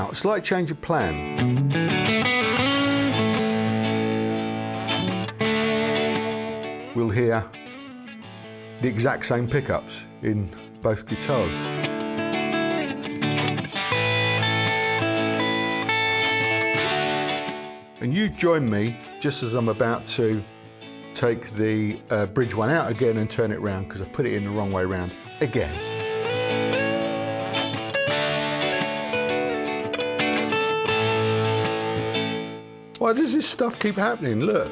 Now, slight change of plan. We'll hear the exact same pickups in both guitars. And you join me just as I'm about to take the bridge one out again and turn it round, because I put it in the wrong way round again. Why does this stuff keep happening? Look.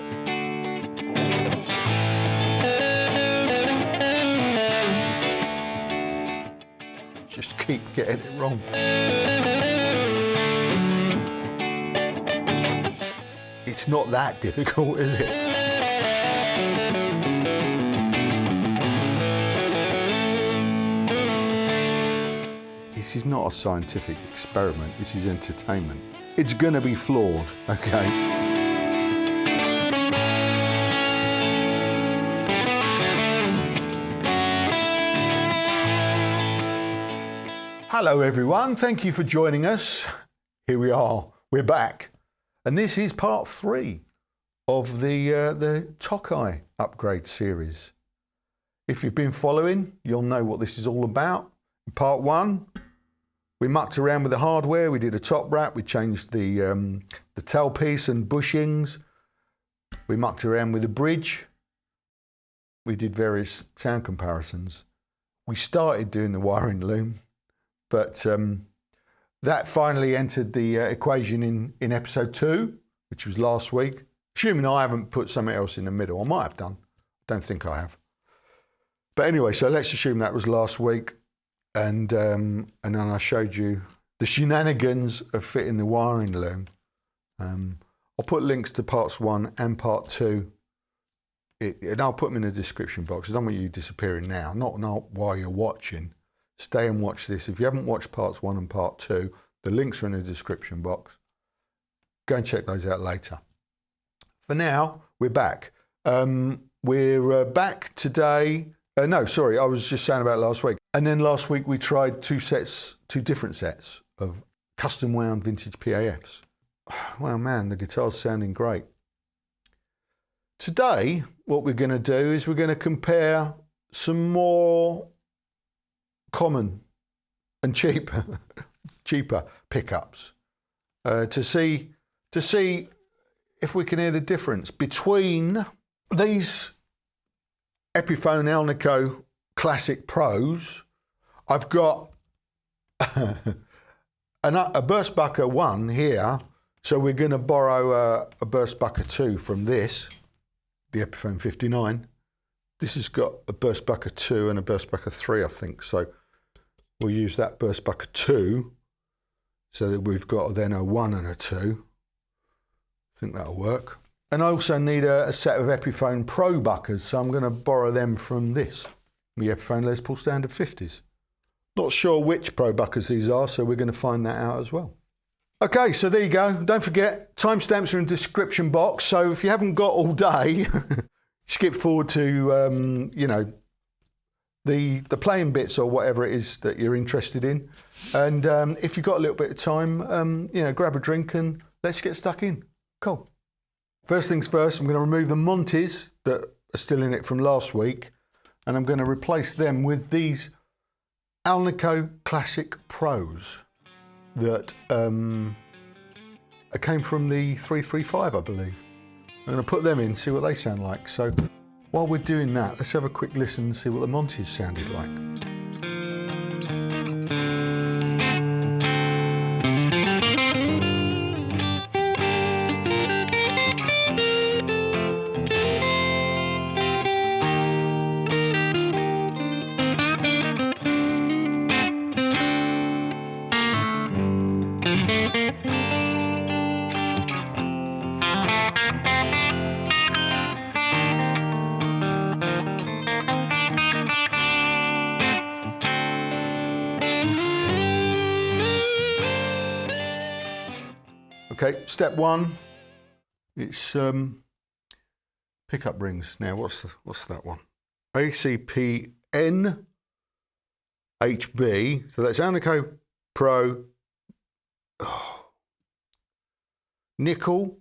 Just keep getting it wrong. It's not that difficult, is it? This is not a scientific experiment, this is entertainment. It's gonna be flawed, okay? Hello everyone, thank you for joining us. Here we are, we're back. And this is part 3 of the Tokai upgrade series. If you've been following, you'll know what this is all about. In part 1, we mucked around with the hardware, we did a top wrap, we changed the tailpiece and bushings, we mucked around with the bridge, we did various sound comparisons. We started doing the wiring loom, but that finally entered the equation in episode 2, which was last week. Assuming I haven't put something else in the middle. I might have done. Don't think I have. But anyway, so let's assume that was last week. And then I showed you the shenanigans of fitting the wiring loom. I'll put links to parts 1 and part 2. And I'll put them in the description box. I don't want you disappearing now, not while you're watching. Stay and watch this. If you haven't watched parts 1 and part 2, the links are in the description box. Go and check those out later. For now, we're back. We're back today. No, sorry, I was just saying about last week. And then last week we tried two different sets of custom wound vintage PAFs. Well, man, the guitar's sounding great. Today, what we're going to do is we're going to compare some more common and cheaper pickups to see if we can hear the difference between these Epiphone Alnico Classic Pros. I've got a BurstBucker 1 here, so we're going to borrow a BurstBucker 2 from this, the Epiphone 59. This has got a BurstBucker 2 and a BurstBucker 3, I think, so we'll use that BurstBucker 2, so that we've got then a 1 and a 2. I think that'll work. And I also need a set of Epiphone Probuckers, so I'm going to borrow them from this, the Epiphone Les Paul Standard 50s. Not sure which Probuckers these are, so we're going to find that out as well. Okay, so there you go. Don't forget, timestamps are in the description box, so if you haven't got all day, skip forward to, you know, the playing bits or whatever it is that you're interested in. And if you've got a little bit of time, you know, grab a drink and let's get stuck in. Cool. First things first, I'm going to remove the Monties that are still in it from last week, and I'm going to replace them with these Alnico Classic Pros that came from the 335, I believe. I'm going to put them in, see what they sound like. So while we're doing that, let's have a quick listen and see what the Monties sounded like. Okay, step 1, it's pickup rings. Now, what's that one? ACPN HB, so that's Alnico Pro. Oh, nickel,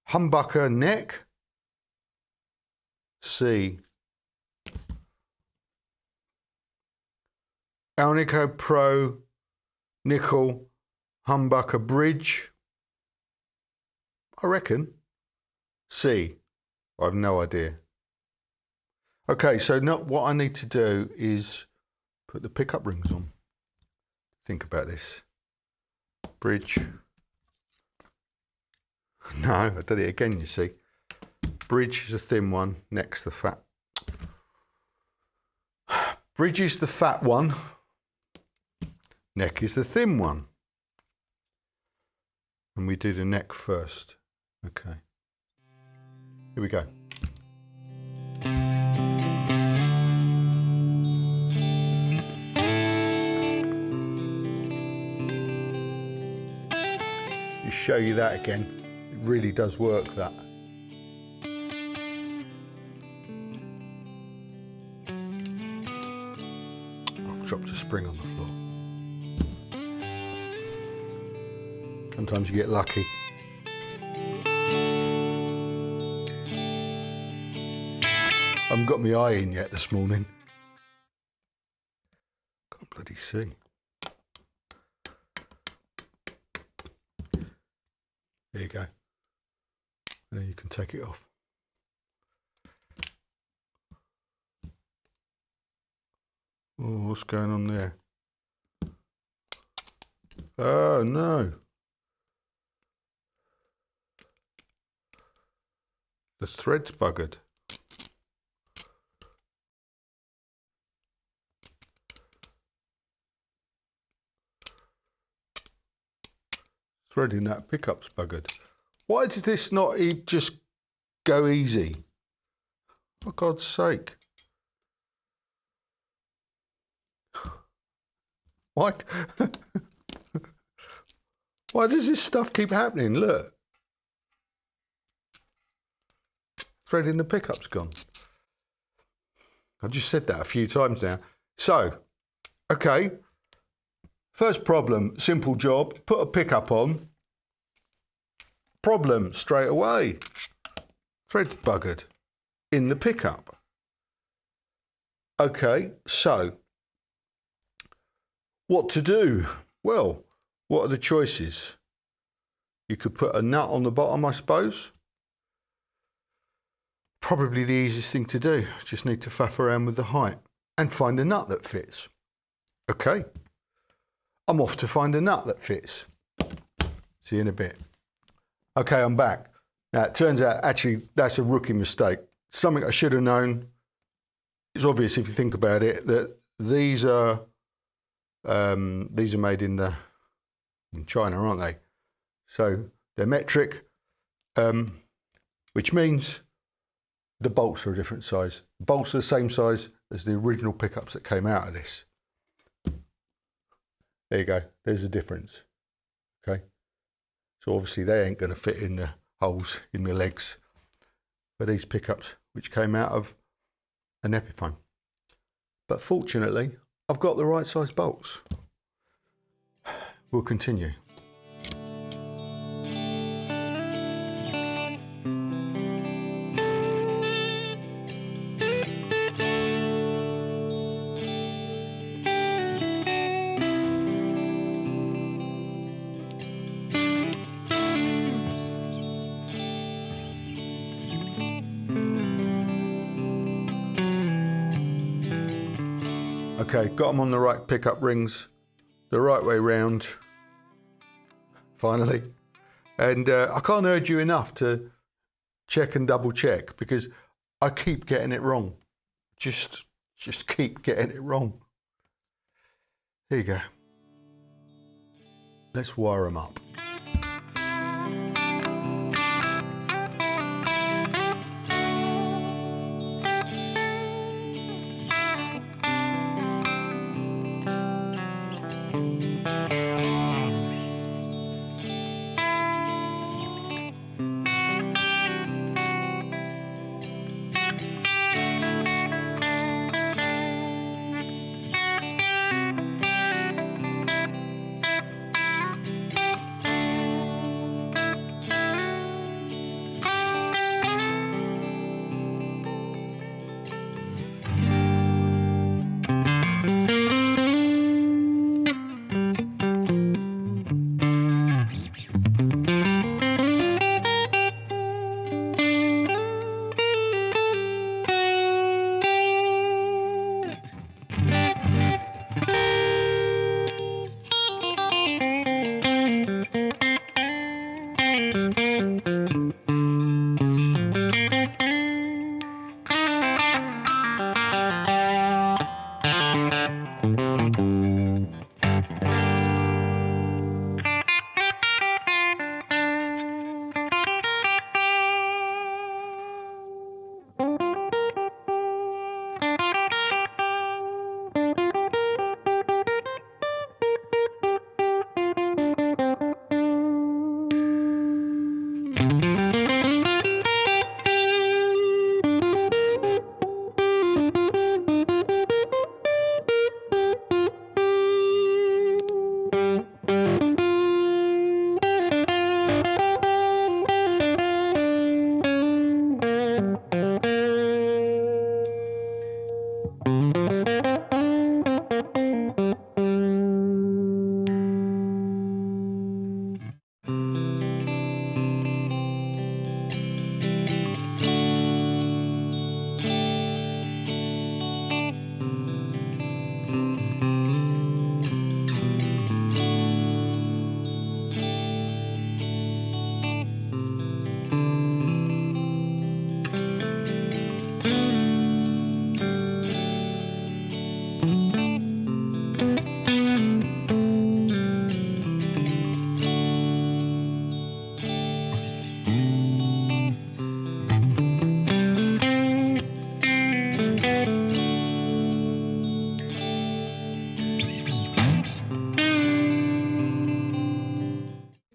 humbucker neck, C. Alnico Pro, nickel, humbucker bridge, I reckon, C. I have no idea. Okay, so what I need to do is put the pickup rings on. Think about this. Bridge. No, I did it again, you see. Bridge is the thin one, neck's the fat. Bridge is the fat one, neck is the thin one. And we do the neck first. Okay. Here we go. Just show you that again. It really does work, that. I've dropped a spring on the floor. Sometimes you get lucky. I haven't got my eye in yet this morning. Can't bloody see. There you go. And then you can take it off. Oh, what's going on there? Oh, no. The thread's buggered. Thread in that pickup's buggered. Why does this not just go easy? For God's sake. Why? Why does this stuff keep happening? Look. Thread in the pickup's gone. I've just said that a few times now. So, okay. First problem, simple job. Put a pickup on. Problem straight away. Thread's buggered in the pickup. Okay, so what to do? Well, what are the choices? You could put a nut on the bottom, I suppose. Probably the easiest thing to do. Just need to faff around with the height and find a nut that fits. Okay. I'm off to find a nut that fits. See you in a bit. Okay, I'm back. Now, it turns out, actually, that's a rookie mistake. Something I should have known. It's obvious if you think about it, that these are made in China, aren't they? So they're metric, which means the bolts are a different size. The bolts are the same size as the original pickups that came out of this. There you go, there's the difference, okay? So obviously they ain't gonna fit in the holes in the legs for these pickups, which came out of an Epiphone. But fortunately, I've got the right size bolts. We'll continue. Okay, got them on the right pickup rings, the right way round, finally. And I can't urge you enough to check and double check, because I keep getting it wrong. Just keep getting it wrong. Here you go. Let's wire them up.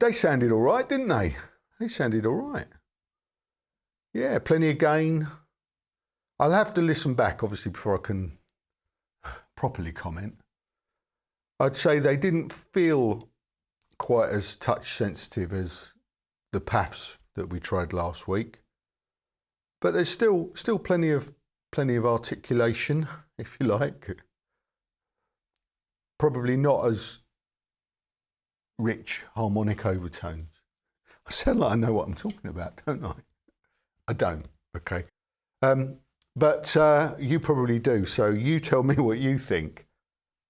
they sounded all right, didn't they? They sounded all right. Yeah, plenty of gain. I'll have to listen back, obviously, before I can properly comment. I'd say they didn't feel quite as touch sensitive as the PAFs that we tried last week, but there's still plenty of articulation, if you like. Probably not as rich harmonic overtones. I sound like I know what I'm talking about, don't I? I don't. Okay, but you probably do. So you tell me what you think.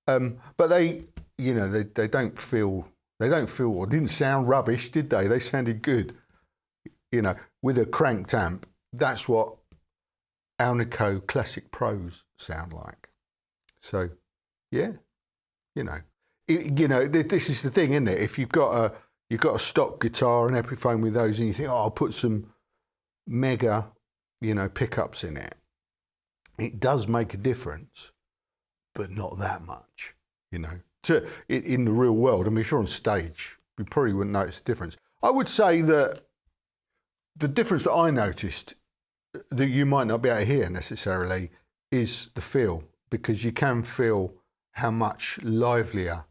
But they, you know, they don't feel. They don't feel, or didn't sound rubbish, did they? They sounded good. You know, with a cranked amp, that's what Alnico Classic Pros sound like. So, yeah, you know, this is the thing, isn't it? If you've got a stock guitar and Epiphone with those, and you think, oh, I'll put some mega, you know, pickups in it. It does make a difference, but not that much, you know. In the real world, I mean, if you're on stage, you probably wouldn't notice the difference. I would say that the difference that I noticed that you might not be able to hear necessarily is the feel, because you can feel how much livelier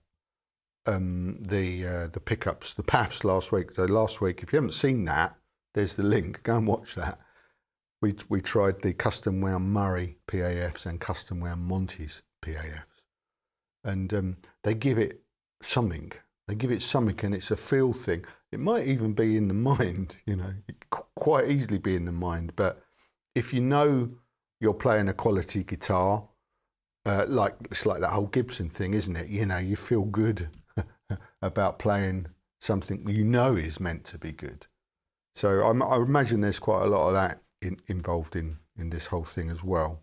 the pickups, the PAFs last week. So last week, if you haven't seen that, there's the link. Go and watch that. We tried the custom wound Murray PAFs and custom wound Monty's PAFs. And they give it something. They give it something, and it's a feel thing. It might even be in the mind, you know, it could quite easily be in the mind. But if you know you're playing a quality guitar, it's like that whole Gibson thing, isn't it? You know, you feel good about playing something you know is meant to be good. So I imagine there's quite a lot of that involved in this whole thing as well.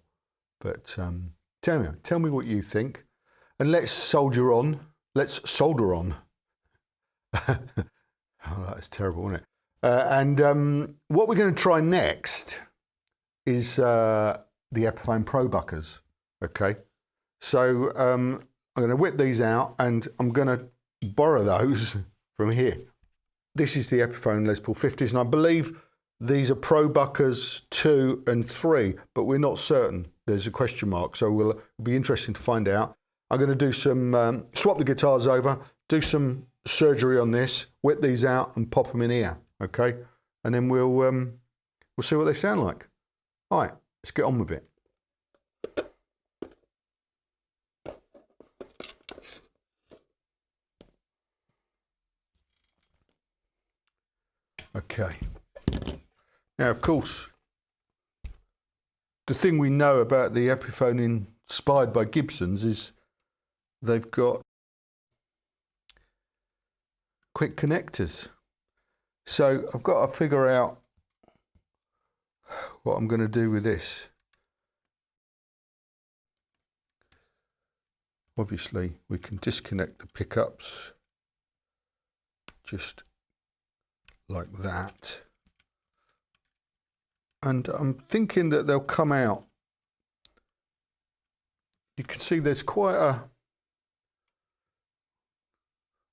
But tell me what you think. And let's soldier on. Let's solder on. Oh, that's terrible, isn't it? And what we're going to try next is the Epiphone Probuckers. Okay, so I'm going to whip these out, and I'm going to borrow those from here. This is the Epiphone Les Paul 50s, and I believe these are Probuckers 2 and 3, but we're not certain. There's a question mark, so it'll be interesting to find out. I'm going to do some, swap the guitars over, do some surgery on this, whip these out and pop them in here, okay? And then we'll see what they sound like. All right, let's get on with it. Okay. Now, of course, the thing we know about the Epiphone inspired by Gibson's is they've got quick connectors. So I've got to figure out what I'm going to do with this. Obviously, we can disconnect the pickups just like that. And I'm thinking that they'll come out. You can see there's quite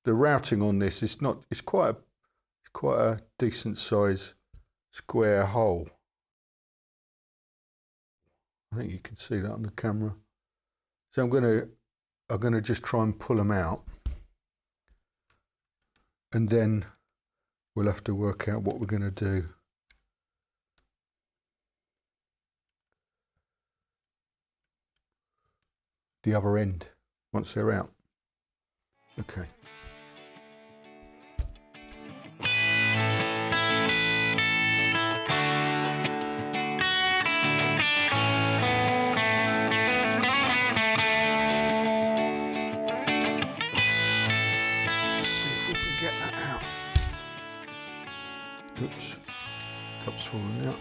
the routing on this is not, it's quite a decent size square hole. I think you can see that on the camera. So I'm going to just try and pull them out, and then we'll have to work out what we're going to do. The other end once they're out. Okay. Oops, cup's falling out.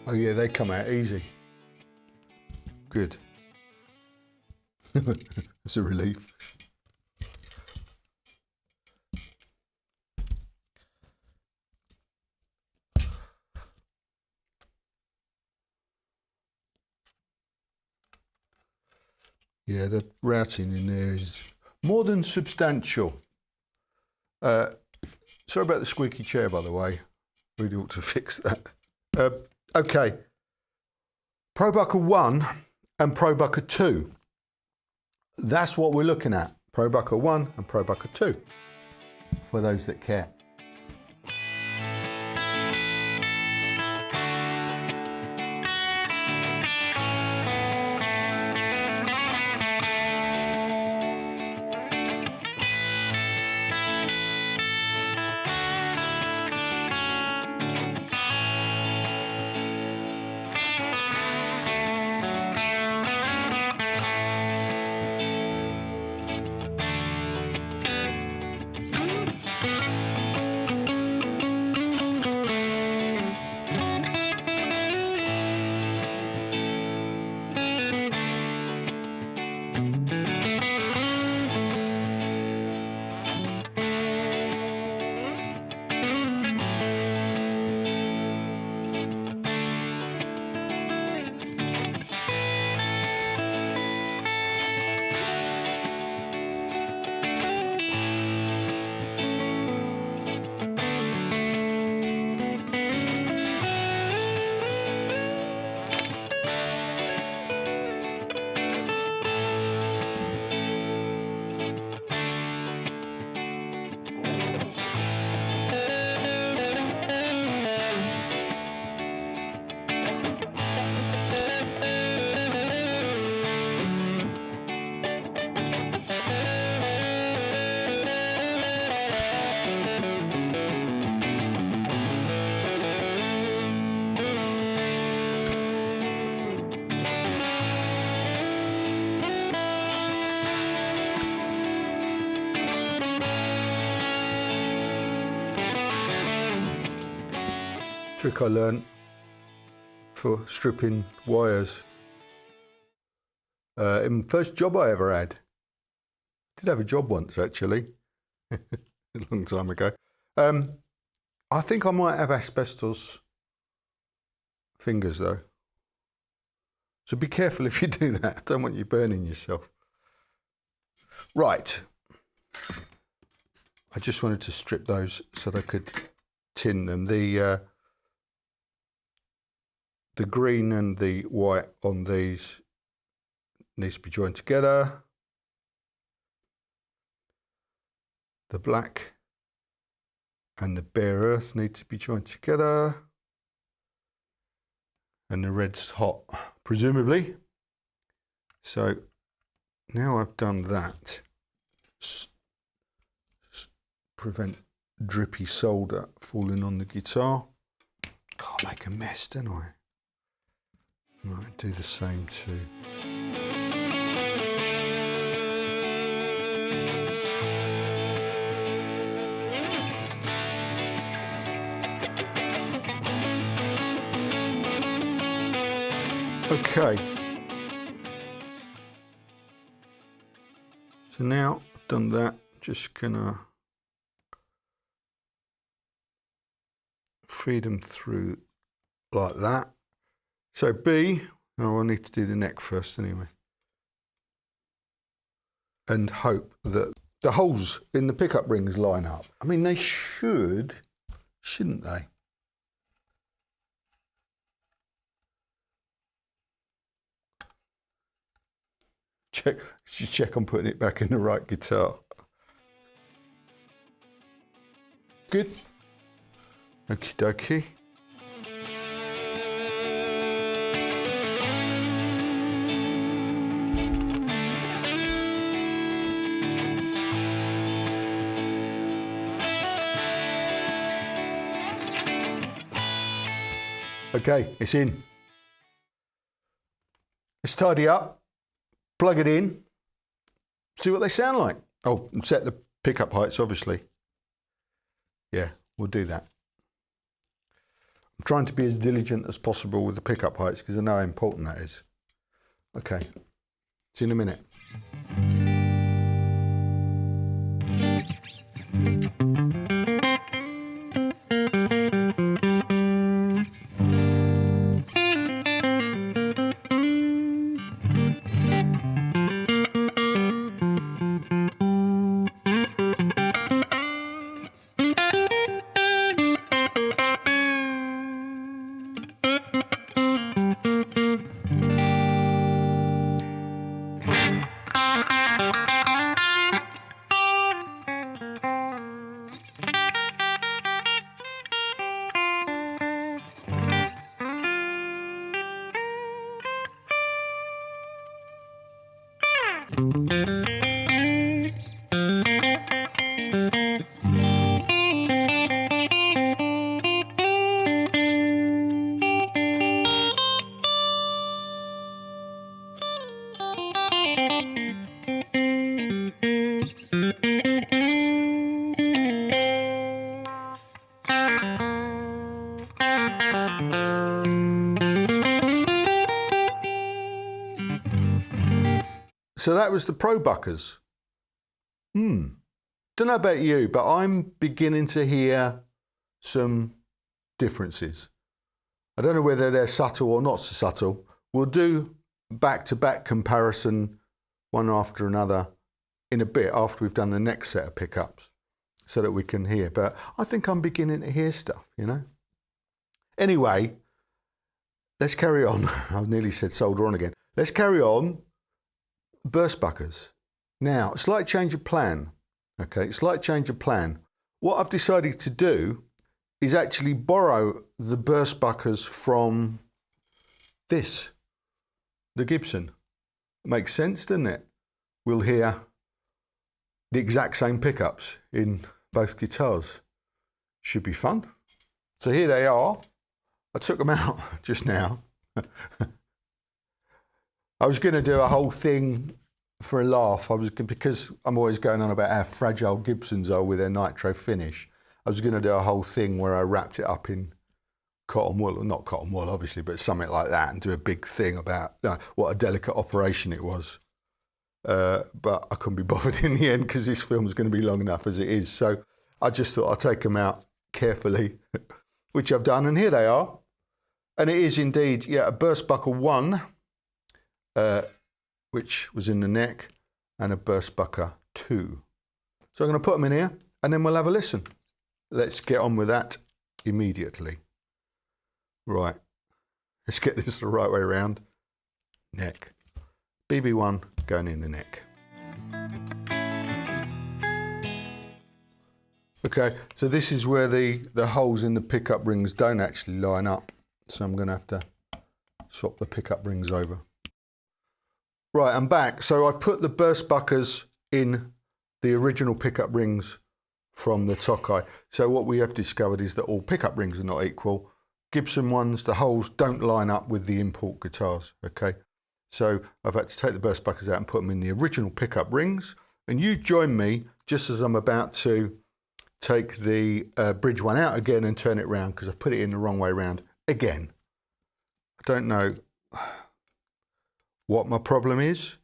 Oh yeah, they come out easy. Good. That's a relief. Yeah, the routing in there is more than substantial. Sorry about the squeaky chair, by the way. Really ought to fix that. Okay. Probucker 1 and Probucker 2. That's what we're looking at. Probucker 1 and Probucker 2, for those that care. Trick I learned for stripping wires. In the first job I ever had. Did have a job once actually, a long time ago. I think I might have asbestos fingers though. So be careful if you do that. I don't want you burning yourself. Right. I just wanted to strip those so that I could tin them. The green and the white on these needs to be joined together. The black and the bare earth need to be joined together. And the red's hot, presumably. So now I've done that, prevent drippy solder falling on the guitar. God, I make a mess, don't I? Right, do the same too. Okay. So now I've done that, just gonna feed them through like that. So B, oh, I need to do the neck first anyway. And hope that the holes in the pickup rings line up. I mean, they should, shouldn't they? Check I'm putting it back in the right guitar. Good. Okie dokie. Okay, it's in. Let's tidy up, plug it in, see what they sound like. Oh, and set the pickup heights, obviously. Yeah, we'll do that. I'm trying to be as diligent as possible with the pickup heights because I know how important that is. Okay, see you in a minute. So that was the Probuckers. Don't know about you, but I'm beginning to hear some differences. I don't know whether they're subtle or not so subtle. We'll do back-to-back comparison, one after another, in a bit after we've done the next set of pickups, so that we can hear. But I think I'm beginning to hear stuff, you know. Anyway, let's carry on. I've nearly said solder on again. Let's carry on. BurstBuckers. Now, slight change of plan. Okay, slight change of plan. What I've decided to do is actually borrow the BurstBuckers from this, the Gibson. Makes sense, doesn't it? We'll hear the exact same pickups in both guitars. Should be fun. So here they are. I took them out just now. I was going to do a whole thing for a laugh. Because I'm always going on about how fragile Gibsons are with their nitro finish. I was going to do a whole thing where I wrapped it up in cotton wool, not cotton wool obviously, but something like that, and do a big thing about what a delicate operation it was. But I couldn't be bothered in the end because this film's going to be long enough as it is. So I just thought I'd take them out carefully, which I've done, and here they are. And it is indeed, a BurstBucker 1, which was in the neck, and a BurstBucker 2. So I'm going to put them in here, and then we'll have a listen. Let's get on with that immediately. Right, let's get this the right way around. Neck. BB1 going in the neck. Okay, so this is where the holes in the pickup rings don't actually line up. So I'm going to have to swap the pickup rings over. Right, I'm back. So I've put the BurstBuckers in the original pickup rings from the Tokai. So what we have discovered is that all pickup rings are not equal. Gibson ones, the holes don't line up with the import guitars, okay? So I've had to take the BurstBuckers out and put them in the original pickup rings. And you join me just as I'm about to take the bridge one out again and turn it round because I've put it in the wrong way round again. I don't know what my problem is.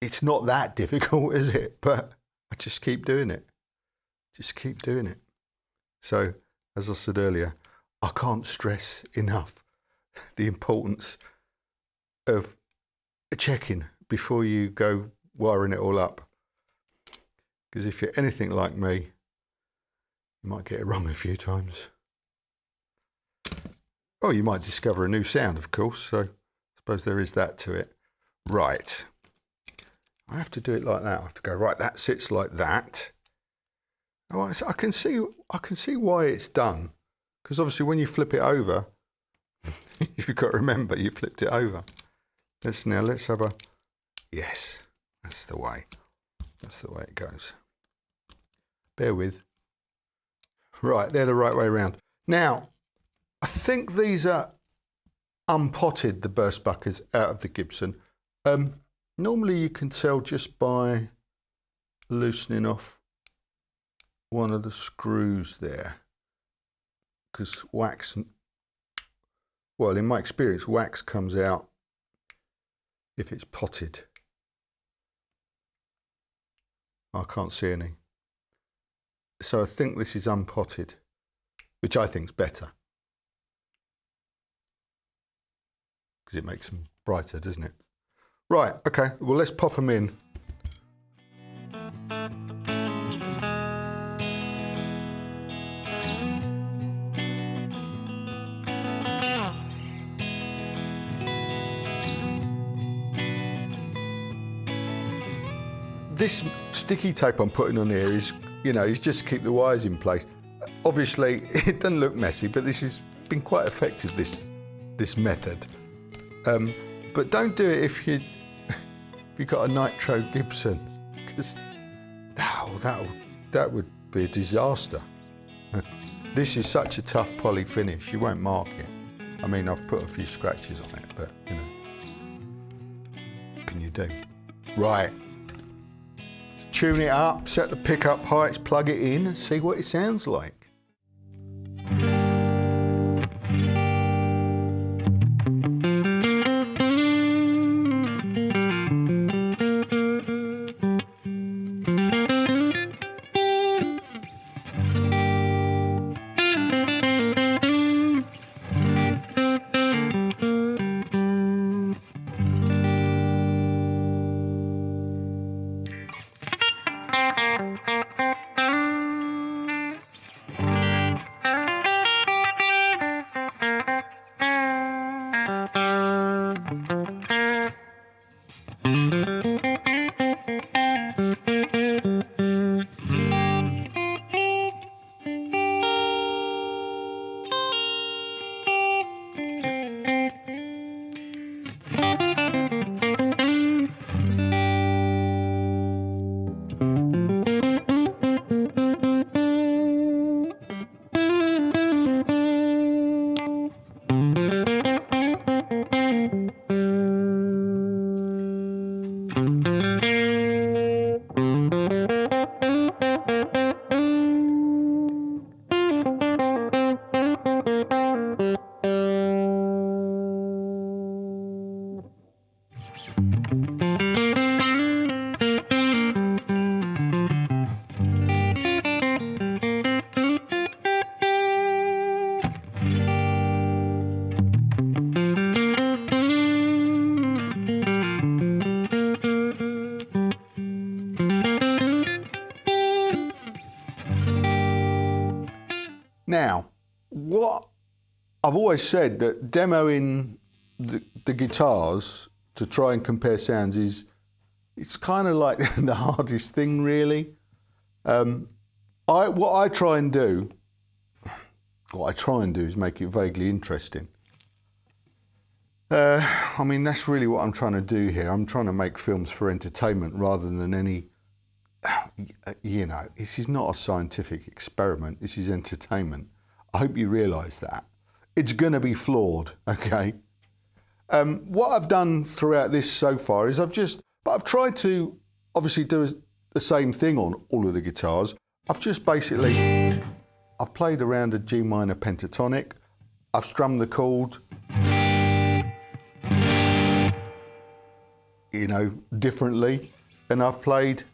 It's not that difficult, is it? But I just keep doing it. Just keep doing it. So, as I said earlier, I can't stress enough the importance of checking before you go wiring it all up. Because if you're anything like me, you might get it wrong a few times. Oh, you might discover a new sound, of course, so I suppose there is that to it. Right. I have to do it like that. I have to go, right, that sits like that. Oh, I can see why it's done. Because obviously when you flip it over, you've got to remember you flipped it over. Let's have a, yes, that's the way. That's the way it goes. Bear with. Right, they're the right way around. Now, I think these are unpotted, the BurstBuckers out of the Gibson. Normally you can tell just by loosening off one of the screws there. Because wax, well, in my experience, wax comes out if it's potted. I can't see any. So I think this is unpotted, which I think is better. Because it makes them brighter, doesn't it? Right, okay, well, let's pop them in. This sticky tape I'm putting on here is, is just to keep the wires in place. Obviously, it doesn't look messy, but this has been quite effective, this method. But don't do it if If you've got a nitro Gibson, because that would be a disaster. This is such a tough poly finish, you won't mark it. I mean, I've put a few scratches on it, but you know, what can you do? Right, let's tune it up, set the pickup heights, plug it in and see what it sounds like. Now, what I've always said that demoing the guitars to try and compare sounds it's kind of like the hardest thing, really. What I try and do is make it vaguely interesting. I mean, that's really what I'm trying to do here. I'm trying to make films for entertainment rather than any, you know, this is not a scientific experiment. This is entertainment. I hope you realise that. It's going to be flawed, okay? What I've done throughout this so far is I've tried to obviously do the same thing on all of the guitars. I've played around a G minor pentatonic. I've strummed the chord, you know, differently, and I've played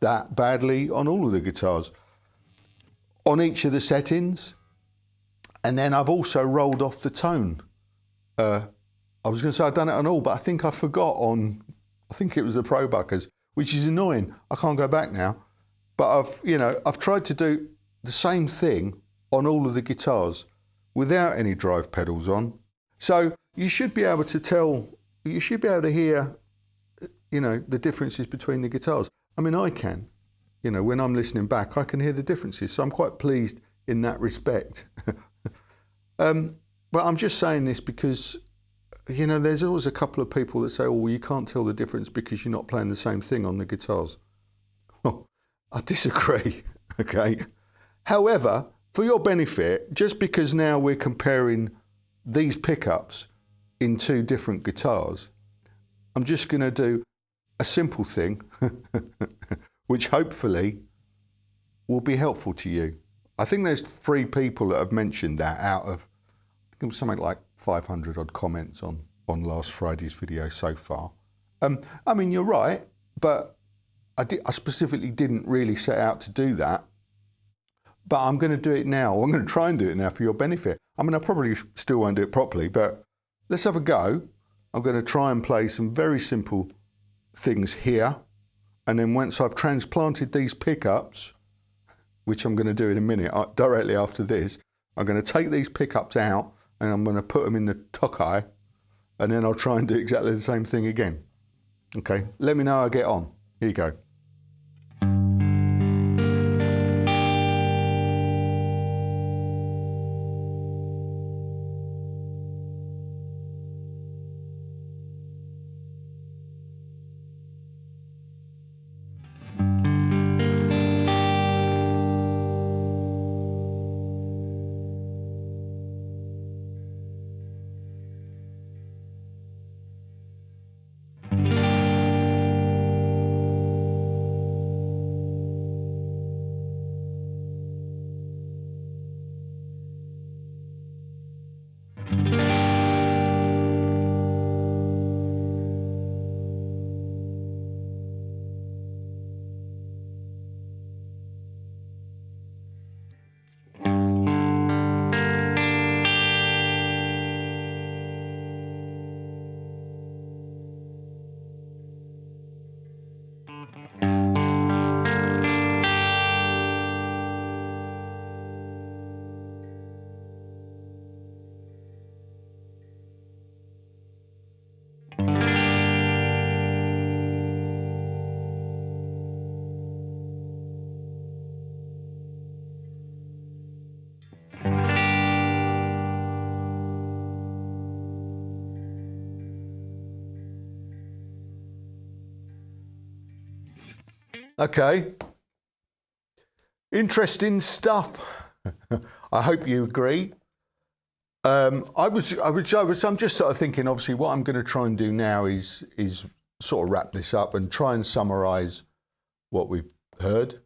that badly on all of the guitars, on each of the settings, and then I've also rolled off the tone. I was going to say I've done it on all, but I think I forgot on, I think it was the Probuckers, which is annoying. I can't go back now, but I've tried to do the same thing on all of the guitars without any drive pedals on. So you should be able to tell, you should be able to hear, you know, the differences between the guitars. I mean, I can, you know, when I'm listening back, I can hear the differences. So I'm quite pleased in that respect. But I'm just saying this because, you know, there's always a couple of people that say, oh, well, you can't tell the difference because you're not playing the same thing on the guitars. Oh, I disagree, okay? However, for your benefit, just because now we're comparing these pickups in two different guitars, I'm just going to do a simple thing, which hopefully will be helpful to you. I think there's 3 people that have mentioned that out of, I think it was something like 500 odd comments on last Friday's video so far. I mean, you're right, but I specifically didn't really set out to do that. But I'm going to do it now. I'm going to try and do it now for your benefit. I mean, I probably still won't do it properly, but let's have a go. I'm going to try and play some very simple things here. And then once I've transplanted these pickups, which I'm going to do in a minute, directly after this, I'm going to take these pickups out and I'm going to put them in the Tokai, and then I'll try and do exactly the same thing again. Okay, let me know how I get on. Here you go. Okay. Interesting stuff. I hope you agree. I'm just sort of thinking, obviously, what I'm going to try and do now is sort of wrap this up and try and summarise what we've heard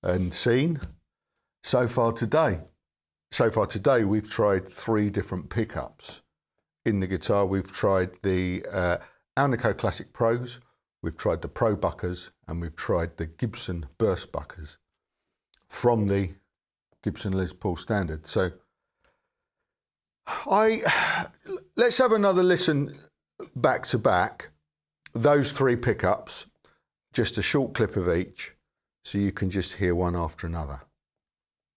and seen so far today. So far today, we've tried 3 different pickups in the guitar. We've tried the Alnico Classic Pros, we've tried the Probuckers, and we've tried the Gibson BurstBuckers from the Gibson Les Paul Standard. So let's have another listen back to back, those 3 pickups, just a short clip of each, so you can just hear one after another.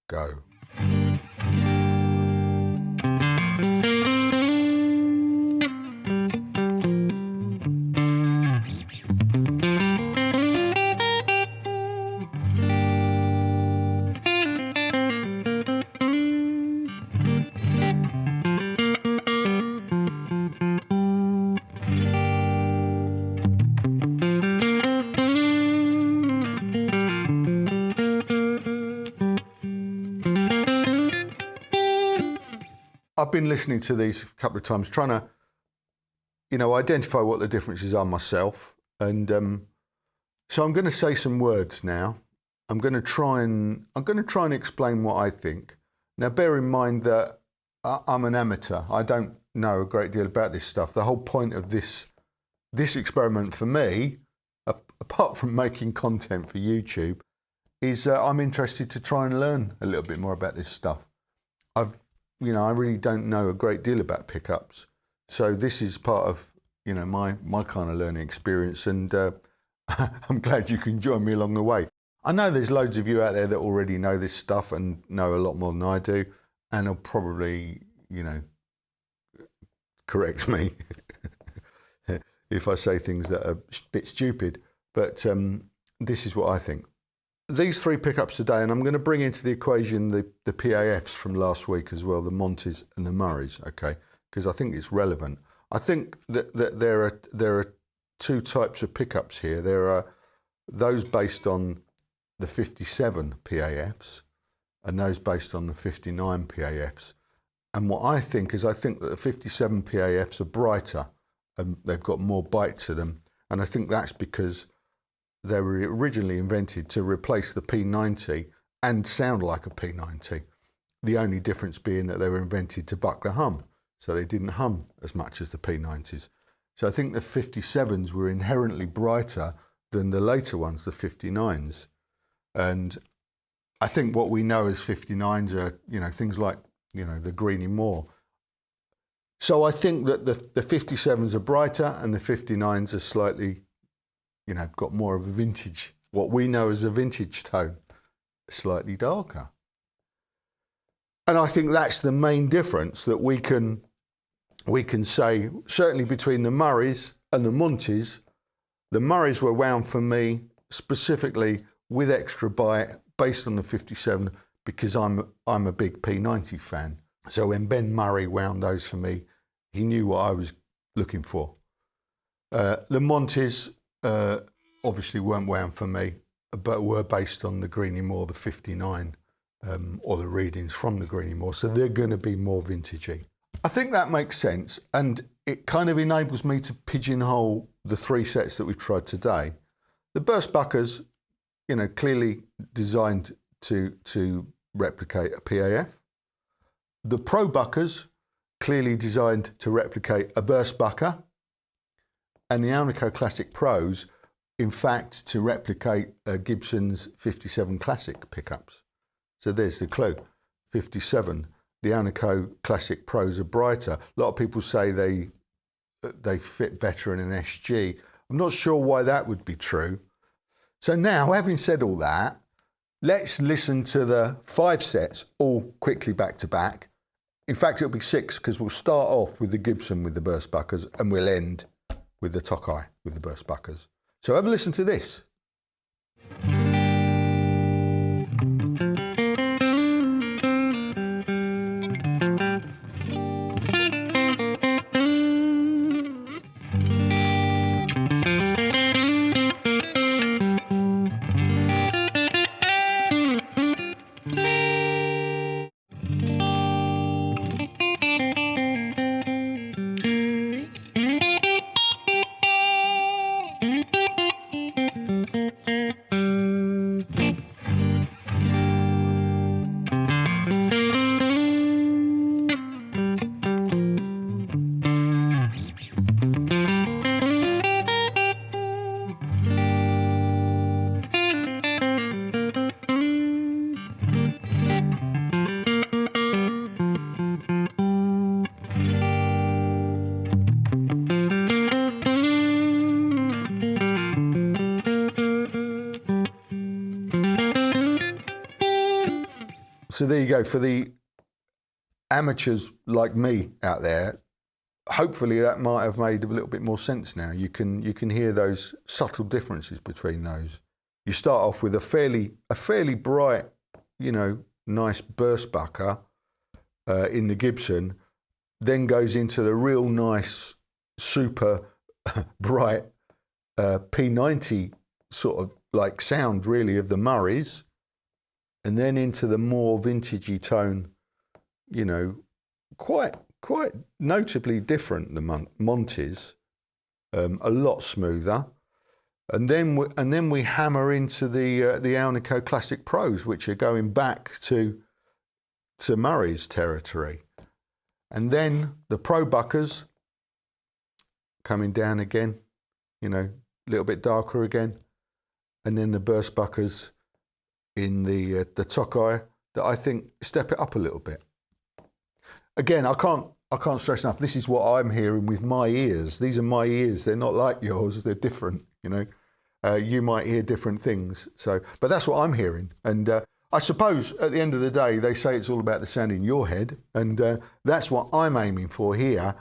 Go. I've been listening to these a couple of times, trying to, identify what the differences are myself. And so I'm going to say some words now. I'm going to try and explain what I think. Now, bear in mind that I'm an amateur. I don't know a great deal about this stuff. The whole point of this experiment for me, apart from making content for YouTube, is I'm interested to try and learn a little bit more about this stuff. I really don't know a great deal about pickups. So this is part of, my kind of learning experience, and I'm glad you can join me along the way. I know there's loads of you out there that already know this stuff and know a lot more than I do, and will probably, correct me if I say things that are a bit stupid, but this is what I think. These 3 pickups today, and I'm going to bring into the equation the PAFs from last week as well, the Montes and the Murrays, okay, because I think it's relevant. I think that there are 2 types of pickups here. There are those based on the 57 PAFs and those based on the 59 PAFs. And what I think is, that the 57 PAFs are brighter and they've got more bite to them. And I think that's because they were originally invented to replace the P90 and sound like a P90. The only difference being that they were invented to buck the hum, so they didn't hum as much as the P90s. So I think the 57s were inherently brighter than the later ones, the 59s. And I think what we know as 59s are, things like, the Greeny Moor. So I think that the 57s are brighter and the 59s are slightly, got more of a vintage, what we know as a vintage tone, slightly darker. And I think that's the main difference that we can say, certainly between the Murrays and the Montes. The Murrays were wound for me specifically with extra bite based on the 57 because I'm a big P90 fan. So when Ben Murray wound those for me, he knew what I was looking for. The Montes obviously weren't wound for me, but were based on the Greeny Moor, the 59, or the readings from the Greeny Moor. So they're going to be more vintagey. I think that makes sense, and it kind of enables me to pigeonhole the 3 sets that we've tried today. The BurstBuckers, clearly designed to replicate a PAF. The Probuckers, clearly designed to replicate a BurstBucker. And the Alnico Classic Pros, in fact, to replicate Gibson's 57 Classic pickups. So there's the clue. 57, the Alnico Classic Pros are brighter. A lot of people say they fit better in an SG. I'm not sure why that would be true. So now, having said all that, let's listen to the 5 sets all quickly back to back. In fact, it'll be 6 because we'll start off with the Gibson with the BurstBuckers and we'll end with the Tokai with the BurstBuckers. So have a listen to this. So there you go. For the amateurs like me out there, hopefully that might have made a little bit more sense now. You can hear those subtle differences between those. You start off with a fairly bright, you know, nice BurstBucker in the Gibson, then goes into the real nice, super bright P90 sort of like sound really of the Murrays, and then into the more vintagey tone, you know, quite notably different than Monty's, a lot smoother, and then we hammer into the Alnico Classic Pros, which are going back to Murray's territory, and then the Probuckers coming down again, you know, a little bit darker again, and then the BurstBuckers in the Tokai that I think step it up a little bit. Again, I can't stress enough, this is what I'm hearing with my ears. These are my ears. They're not like yours. They're different, you know. You might hear different things. So, but that's what I'm hearing. And I suppose at the end of the day, they say it's all about the sound in your head. And that's what I'm aiming for here.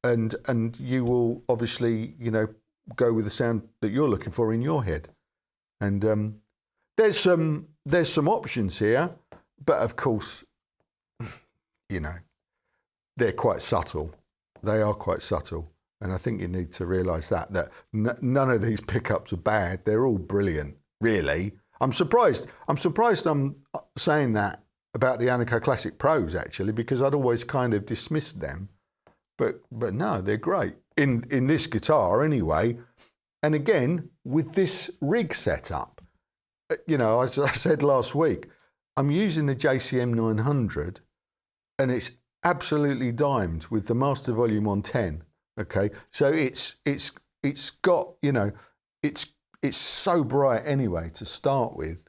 And you will obviously, you know, go with the sound that you're looking for in your head. And there's some options here. But of course, you know, they're quite subtle. They are quite subtle. And I think you need to realise that none of these pickups are bad. They're all brilliant, really. I'm surprised I'm saying that about the Alnico Classic Pros, actually, because I'd always kind of dismissed them. But no, they're great. In this guitar, anyway. And again, with this rig setup, you know, as I said last week, I'm using the JCM 900, and it's absolutely dimed with the master volume on 10. Okay, so it's got, you know, it's so bright anyway to start with,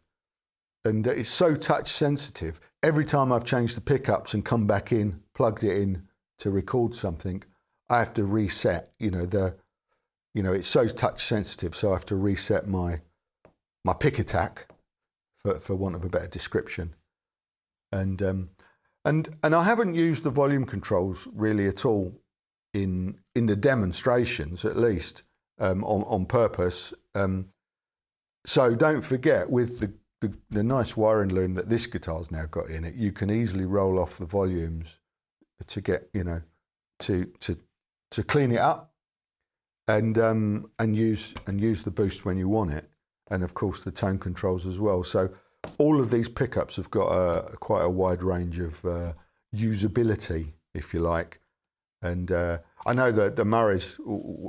and it's so touch sensitive. Every time I've changed the pickups and come back in, plugged it in to record something, I have to reset. You know, it's so touch sensitive, so I have to reset my pick attack, for want of a better description, and I haven't used the volume controls really at all in the demonstrations, at least, on purpose. So don't forget, with the nice wiring loom that this guitar's now got in it, you can easily roll off the volumes to get, you know, to clean it up, and use the boost when you want it, and of course the tone controls as well. So all of these pickups have got quite a wide range of usability, if you like. And I know that the Murrays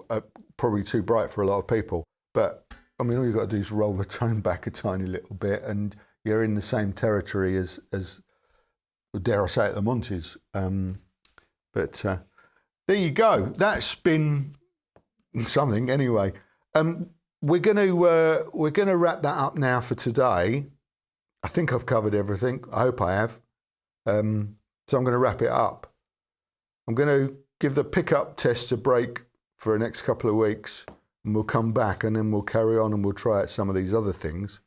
are probably too bright for a lot of people, but I mean, all you've got to do is roll the tone back a tiny little bit, and you're in the same territory as dare I say it, the Monty's. But there you go. That's been something anyway. We're gonna wrap that up now for today. I think I've covered everything. I hope I have. So I'm going to wrap it up. I'm going to give the pickup test a break for the next couple of weeks, and we'll come back, and then we'll carry on and we'll try out some of these other things.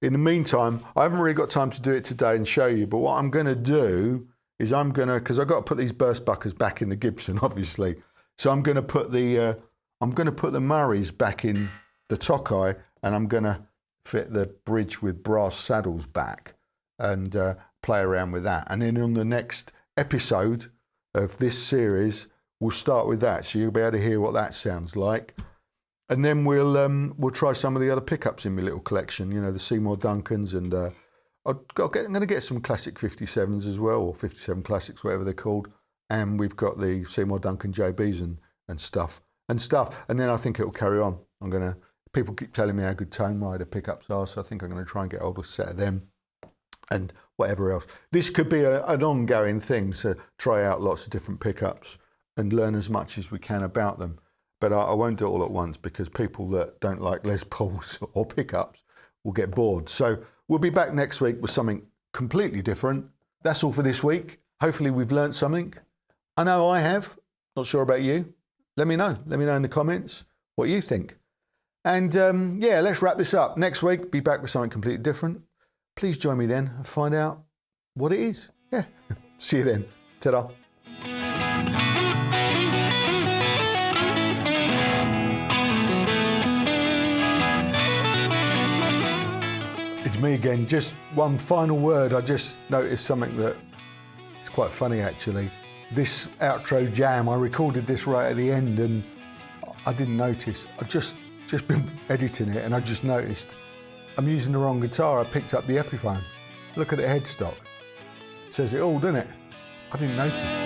In the meantime, I haven't really got time to do it today and show you, but what I'm going to do is because I've got to put these BurstBuckers back in the Gibson, obviously. So I'm going to put the Murrays back in the Tokai, and I'm going to fit the bridge with brass saddles back and play around with that. And then on the next episode of this series, we'll start with that, so you'll be able to hear what that sounds like. And then we'll try some of the other pickups in my little collection, you know, the Seymour Duncans, and I'm going to get some classic 57s as well, or 57 classics, whatever they're called. And we've got the Seymour Duncan JBs and stuff. And then I think it'll carry on. People keep telling me how good Tone Rider pickups are, so I think I'm going to try and get hold of a set of them and whatever else. This could be an ongoing thing, so try out lots of different pickups and learn as much as we can about them. But I won't do it all at once, because people that don't like Les Pauls or pickups will get bored. So we'll be back next week with something completely different. That's all for this week. Hopefully we've learnt something. I know I have. Not sure about you. Let me know. Let me know in the comments what you think. And yeah, let's wrap this up. Next week, be back with something completely different. Please join me then and find out what it is. Yeah. See you then. Ta-da. It's me again. Just one final word. I just noticed something that it's quite funny actually. This outro jam, I recorded this right at the end and I didn't notice. I've just been editing it and I just noticed I'm using the wrong guitar. I picked up the Epiphone. Look at the headstock. It says it all, doesn't it? I didn't notice.